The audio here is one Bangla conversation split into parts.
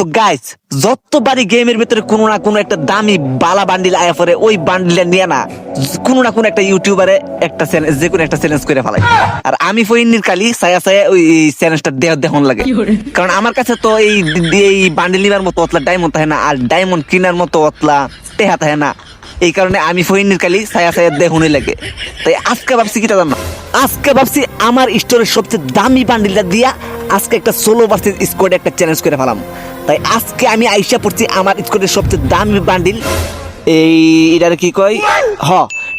তো গাইস, যতবারই গেমের ভিতরে কোনো না কোনো একটা দামি বালা বান্ডিল আয়া পরে ওই বান্ডিলটা নিয়ে না কোনো না কোনো একটা ইউটিউবারে একটা যে কোনো একটা চ্যালেঞ্জ করে ফেলাই। আর আমি ফইনির কালি ছায়া ছায়া ওই চ্যালেঞ্জটা দেহন লাগে, কারণ আমার কাছে তো এই বান্ডিল নিবার মতো অতলা ডায়মন্ড থাকে না, আর ডায়মন্ড কেনার মতো অতলা টেহা থাকে না। এই কারণে আমি ফইনির কালি ছায়া ছায়া দেহনই লাগে। তাই আজকে ভাবছি কিটা জানো, আজকে ভাবছি আমার স্টোরের সবচেয়ে দামি বান্ডিলটা দিয়া আজকে একটা সোলো ভার্সেস স্কোয়াডে একটা চ্যালেঞ্জ করে ফেলাম। তাই আজকে আমি আইসা পড়ছি আমার স্কোয়াডের সবচেয়ে দামি বান্ডিল, এটার কি কয়,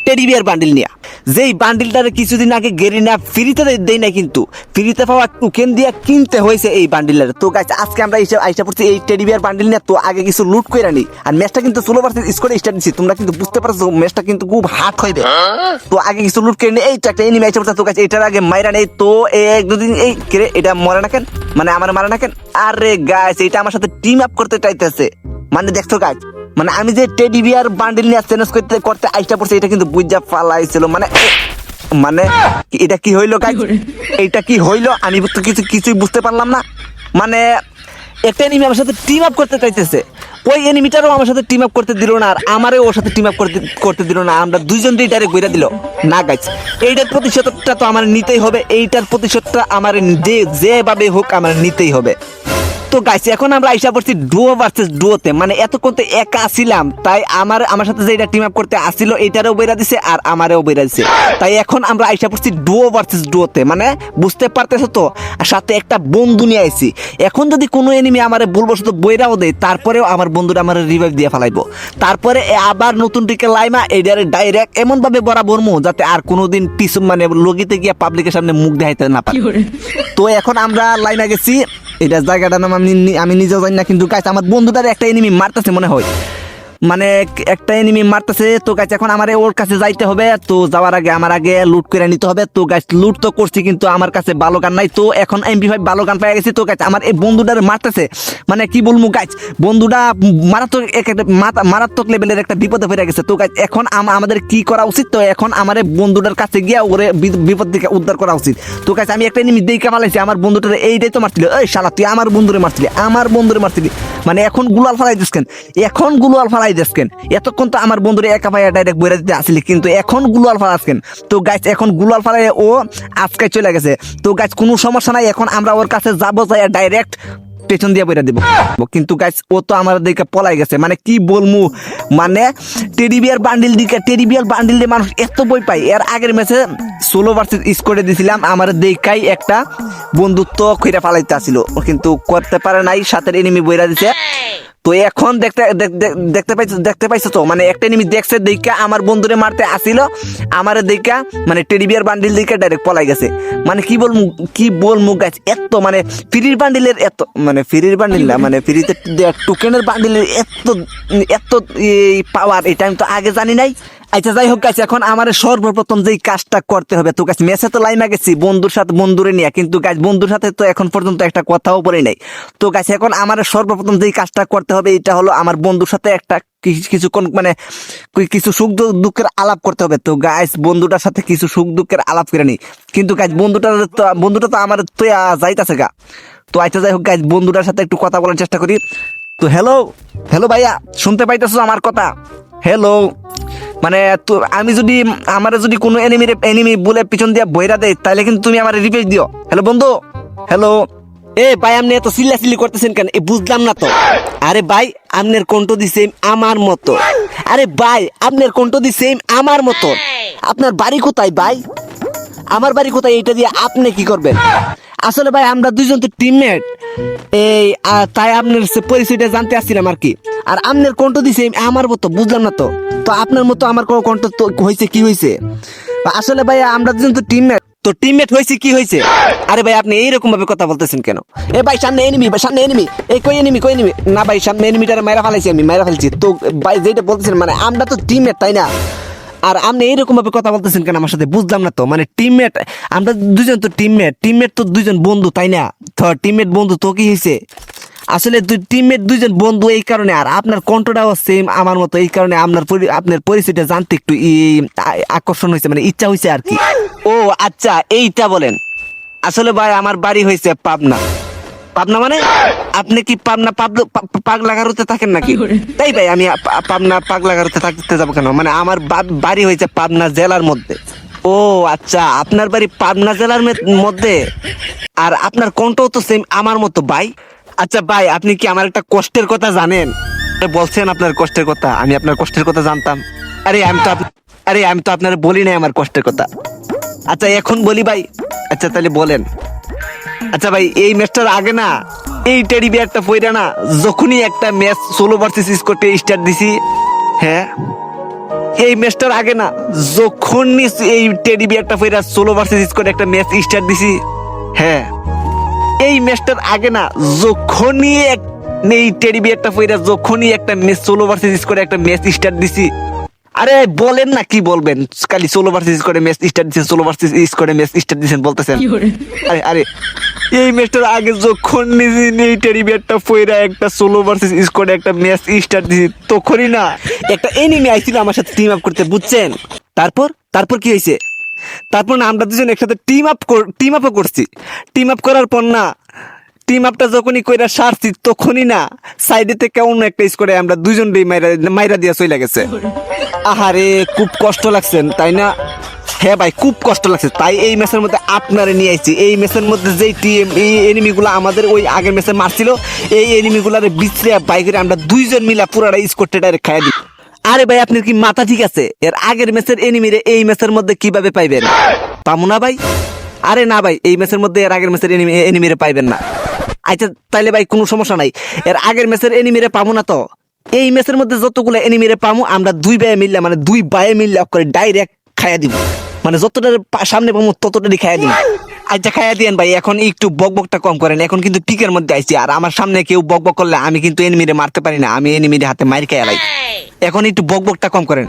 টেডি বিয়ার বান্ডিল নিয়া। যেই বান্ডিলটারে কিছুদিন আগে গেরিনা ফ্রিতে দেই না, কিন্তু ফ্রিতে পাওয়া টোকেন দিয়া কিনতে হয়েছে এই বান্ডিলের। তো গাইস, আজকে আমরা আইসা পড়ছি এই টেডি বিয়ার বান্ডিল নিয়ে। তো আগে কিছু লুট করে আনি, আর ম্যাচটা কিন্তু সোলো ভার্সেস স্কোয়াডে স্টার্ট দিছি, তোমরা কিন্তু বুঝতে পারছো ম্যাচটা কিন্তু খুব হার্ড হইবে। তো আগে কিছু লুট করে নিয়ে এইটা একটা এনিমি আইসা পড়ছে। তো গাইস, এটার আগে মাইরা নেই। তো এক দুদিন এই কেরে এটা মরে না কেন, মানে আমার মারে না কেন? আরে গাইস, এটা আমার সাথে টিম আপ করতে চাইতেছে। মানে দেখছো গাইস, মানে আমি যে টেডি বিয়ার বান্ডিল নিয়ে চ্যালেঞ্জ করতে আইসা পড়ছে, এটা কিন্তু বুঝা ফালাইছিল। মানে এটা কি হইলো গাইস, এটা কি হইলো? আমি তো কিছুই বুঝতে পারলাম না। মানে একটা এনিমি আমার সাথে টিম আপ করতে চাইতেছে, ওই এনিমিটারও আমার সাথে টিম আপ করতে দিল না, আর আমারও ওর সাথে টিম আপ করতে দিল না। আমরা দুইজন ডাইরেক্ট বইরা দিল না গাইস। এইটার প্রতিশোধটা তো আমার নিতেই হবে, এইটার প্রতিশোধটা আমার যেভাবে হোক আমার নিতেই হবে। তো গাইস, এখন আমরা আইসা পড়ছি ডুও ভার্সেস ডুওতে। মানে এতক্ষণ তো একা আসিলাম, তাই আমার সাথে যেটা টিম আপ করতে আসছিল এটারও বইরা দিছে আর আমারও বইরা দিছে। তাই এখন আমরা আইসা পড়ছি ডুও ভার্সেস ডুওতে। মানে বুঝতে পারতেছো তো, সাথে একটা বন্ধু নিয়ে আইছি। এখন যদি কোনো এনিমি আমারে ভুলবশত বইরাও দেয়, তারপরেও আমার বন্ধুরা আমার রিভাইভ দিয়ে ফেলাইবো। তারপরে আবার নতুন টিকে লাইমা এটারে ডাইরেক্ট এমন ভাবে বরাবর যাতে আর কোনোদিন পিছু মানে লগিতে গিয়া পাবলিকের সামনে মুখ দেখাইতে না পারে। তো এখন আমরা লাইমা গেছি, এটা জায়গাটার নাম আমি নিজেও জানি না, কিন্তু গাইস আমার বন্ধুটার একটা এনিমি মারতেছে মনে হয়, মানে একটা এনিমি মারতেছে। তো গাইস, এখন আমার ওর কাছে যাইতে হবে। তো যাওয়ার আগে আমার আগে লুট করে নিতে হবে। তো গাইস, লুট তো করছি, কিন্তু আমার কাছে ভালো গান নাই। তো এখন MP5 ভালো গান পেয়ে গেছি। তো গাইস, আমার এই বন্ধুটার মারতেছে, মানে কি বলবো গাইস, বন্ধুটা মারাত্মক লেভেলের একটা বিপদে পড়ে গেছে। তো গাইস, এখন আমাদের কি করা উচিত? তো এখন আমার এই বন্ধুটার কাছে গিয়া ওরে বিপদ থেকে উদ্ধার করা উচিত। তো গাইস, আমি একটা এনিমি দেখে ফেলাইছি, আমার বন্ধুটার এইটাই তো মারছিল। এই শালা, তুই আমার বন্ধুরে মারছিলি, মানে এখন গুলাল ফালাই দিস কেন? এতক্ষণ তো আমার বন্ধুরে একা ভাইয়া ডাইরেক্ট বইরা দিতে আসলি, কিন্তু এখন গুলাল ফালাস কেন? তো গাইস, এখন গুলাল ফালাই ও আজকে চলে গেছে। তো গাইস, কোনো সমস্যা নাই, এখন আমরা ওর কাছে যাবো, যাই ডাইরেক্ট পেছন দিয়ে বইরা দিব। কিন্তু গাইস, ও তো আমার দিকে পলাই গেছে। মানে কি বলমু, মানে টেডি বিয়ার বান্ডিল দিয়ে মানুষ এত বই পায়। এর আগের ম্যাচে সোলো ভার্সেস স্কোয়াডে দিছিলাম, আমার দেখাই একটা বন্ধুত্ব কইরা ফালাইতে আসিল, কিন্তু করতে পারে নাই, সাথের এনিমি বইরা দিছে। তো এখন দেখতে পাইছো তো, মানে একটা এনিমি দেখছে দেখা আমার বন্ধুরে মারতে আসিল, আমারে দেখা মানে টেডি বিয়ার বান্ডিল দেখে ডাইরেক্ট পলাই গেছে। মানে কি বলমু গাইস, এত মানে ফ্রির বান্ডিলের এত, মানে ফ্রির বান্ডিল না, মানে ফ্রিতে টোকেনের বান্ডিলের এত পাওয়ার, এটা আমি তো আগে জানি নাই। আচ্ছা, যাই হোক গাইস, এখন আমার সর্বপ্রথম যেই কাজটা করতে হবে, তো গাইস মেসে তো লাইমা গেছি বন্ধুরে নিয়ে, কিন্তু গাইস বন্ধুর সাথে তো এখন পর্যন্ত একটা কথাও বলি নাই। তো গাইস, এখন আমার সর্বপ্রথম যেই কাজটা করতে হবে এটা হলো আমার বন্ধুর সাথে একটা কিছুক্ষণ মানে কিছু সুখ দুঃখের আলাপ করতে হবে। তো গাইস, বন্ধুটার সাথে কিছু সুখ দুঃখের আলাপ করে নি, কিন্তু গাইস বন্ধুটা তো আমার তো যাইতাছে গা। তো আচ্ছা, যাই হোক গাইস, বন্ধুটার সাথে একটু কথা বলার চেষ্টা করি। তো হ্যালো ভাইয়া, শুনতে পাইতেছো আমার কথা? হ্যালো, মানে তো আমি যদি কোনো এনিমি বলে পিছন দিয়ে বইরা দেয়, তাহলে কিন্তু তুমি আমার রিপেজ দিও। হ্যালো বন্ধু, হ্যালো। এ ভাই, আপনি এত চিল্লাচিল্লি করতেছেন কেন? বুঝলাম না তো। আরে ভাই, আপনার কণ্ঠ দিছে আমার মতো। আরে ভাই, আপনার কণ্ঠ দিছে আমার মতো। আপনার বাড়ি কোথায় ভাই? আমার বাড়ি কোথায়? এটা দিয়ে আপনি কি করবেন? আসলে ভাই, আমরা দুইজন তো টিমমেট, তাই আপনার পরিচয়টা জানতে আসছিলাম আর কি। আর আপনার কণ্ঠ দিছে আমার মতো, বুঝলাম না তো। তো আপনার মতো আমার কণ্ঠ তো হয়েছে, কি হয়েছে? আসলে ভাই, আমরা দুজন তো টিমমেট হয়েছে, কি হয়েছে? আরে ভাই, আপনি এইরকম ভাবে কথা বলতেছেন কেন? এ ভাই, সামনে এনিমি, এই কই এনিমি? না ভাই, সামনে এনিমিটারে মাইরা ফেলছি। তো ভাই, যেটা বলতেছেন, মানে আমরা তো টিমমেট, তাই না? আর আপনি এইরকম ভাবে কথা বলতেছেন কেন আমার সাথে? বুঝলাম না তো। মানে টিমমেট, আমরা দুজন তো টিমমেট তো দুজন বন্ধু, তাই না? তো টিমমেট বন্ধু তো কি হয়েছে? আসলে টিমমেট দুজন বন্ধু, এই কারণে। আর আপনার কণ্ঠটাও সেম আমার মতো, এই কারণে আপনার পরিচয়টা জানতে একটু আকর্ষণ হয়েছে, মানে ইচ্ছা হয়েছে আর কি। ও আচ্ছা, এইটা বলেন। আসলে ভাই, আমার বাড়ি হয়েছে পাবনা। পাবনা মানে আপনি কি পাবনা পাগলাগারুতে থাকেন নাকি? তাই ভাই আমি পাবনা পাগলাগারুতে থাকতে যাবো কেন? মানে আমার বাড়ি হয়েছে পাবনা জেলার মধ্যে। ও আচ্ছা, আপনার বাড়ি পাবনা জেলার মধ্যে, আর আপনার কণ্ঠও তো সেম আমার মতো ভাই। আচ্ছা ভাই, আপনি কি আমার একটা কষ্টের কথা জানেন? বলছেন আপনার কষ্টের কথা, আমি আপনার কষ্টের কথা জানতাম। আমি তো আপনার বলি নাই আমার কষ্টের কথা। আচ্ছা এখন বলি ভাই। আচ্ছা তাহলে বলেন। আচ্ছা ভাই, এই ম্যাচটার আগে না, এই টেডি বিয়ারটা পইরা না, যখনই একটা ম্যাচ সোলো ভার্সেস স্কোয়াডে স্টার্ট দিছি, হ্যাঁ এই ম্যাচটার আগে না, যখনই এই টেডি বিয়ারটা পইরা সোলো ভার্সেস স্কোয়াডে একটা ম্যাচ স্টার্ট দিছি, হ্যাঁ এই ম্যাচটার আগে না, যখনই এই টেডি বিয়ারটা পইরা যখনই একটা ম্যাচ সোলো ভার্সেস স্কোয়াডে একটা ম্যাচ স্টার্ট দিছি, আরে বলেন না কি বলবেন, খালি সোলো ভার্সেস স্কোয়াডে ম্যাচ স্টার্ট দিছেন, সোলো ভার্সেস স্কোয়াডে ম্যাচ স্টার্ট দিছেন বলতেছেন। আরে আরে এই ম্যাচটার আগে যখন এই টেডি বিয়ারটা পইরা একটা সোলো ভার্সেস স্কোয়াডে একটা ম্যাচ স্টার্ট দিছি, তখনই না একটা এনিমি আইছিল আমার সাথে টিম আপ করতে, বুঝছেন? তারপর কি হয়েছে? তারপর না আমরা দুজন একসাথে টিম আপও করছি। টিম আপ করার পর না, টিম আপটা যখনই কইরা সারছি, তখনই না সাইডে থেকে অন্য একটা স্কোরে আমরা দুজন মাইরা দিয়া চলে গেছে। আহারে খুব কষ্ট লাগছে তাই না? হ্যাঁ ভাই খুব কষ্ট লাগছে, তাই এই ম্যাচের মধ্যে আপনারে নিয়ে আইছি। এই ম্যাচের মধ্যে যেই টিম এই এনিমিগুলো আমাদের ওই আগের ম্যাচে মারছিল, এই এনিমিগুলারে বিচরে বাইরে আমরা দুইজন মিলা পুরাটা স্কোরটা ডাইরেক্ট খাইয়া দিই। আরে ভাই আপনার কি মাথা ঠিক আছে? এর আগের ম্যাচের এনিমিরে এই ম্যাচের মধ্যে কিভাবে পাইবেন? পামু না ভাই? আরে না ভাই, এই ম্যাচের মধ্যে এর আগের ম্যাচের এনিমিরে পাইবেন না। আচ্ছা তাইলে ভাই কোনো সমস্যা নাই, এর আগের ম্যাচের এনিমিরে পাবো না তো? এই ম্যাচের মধ্যে যতগুলো এনিমিরে পাবো আমরা দুই ভাইয়ে মিললে করে ডাইরেক্ট খাইয়া দিব, মানে যতটা সামনে পাবো ততটাই খাইয়া দিব। আচ্ছা খাইয়া দিয়েন ভাই, এখন একটু বকবকটা কম করেন, এখন কিন্তু পিকের মধ্যে আইছি, আর আমার সামনে কেউ বকবক করলে আমি কিন্তু এনিমিরে মারতে পারি না, আমি এনিমিরে হাতে মার খাইয়া লাই। এখন একটু বকবকটা কম করেন।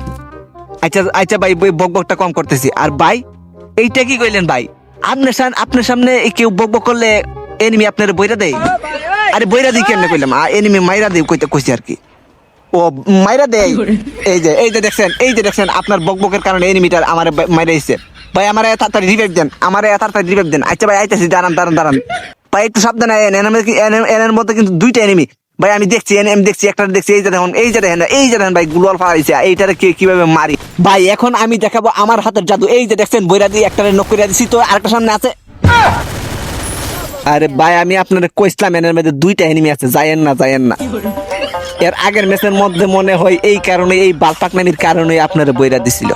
আচ্ছা আচ্ছা ভাই বকবকটা কম করতেছি। আর ভাই এইটা কি কইলেন ভাই? আপনার সামনে কেউ বকবক করলে এনিমি আপনার বইরা দেয়? আরে বইরা দিই কেন কইলাম, এনিমি মাইরা দেয় কইছি আর কি। ও মাইরা দেয়। এই যে দেখছেন আপনার বকবকের কারণে এনিমিটার আমার মাইরা দিচ্ছে। ভাই আমার তাড়াতাড়ি রিভাইভ দেন, আচ্ছা ভাই আইতাছি, দাঁড়ান ভাই একটু সাবধানে। এনের মধ্যে কিন্তু দুইটা এনিমি ভাই, আমি দেখছি একটা দেখছি। এই যে দেখেন ভাই গ্লোয়াল ফালাইছে, এইটারে কিভাবে মারি ভাই। এখন আমি দেখাবো আমার হাতের জাদু। এই যে দেখছেন বইরা দিয়ে একটারে নক করে দিছি, তো আরেকটা সামনে আছে। আরে ভাই আমি আপনার কইছিলাম এর মধ্যে দুইটা এনিমি আছে, যায়েন না। এর আগের ম্যাচের মধ্যে মনে হয় এই কারণে, এই বালপাক নামির কারণে আপনার বইরা দিছিল।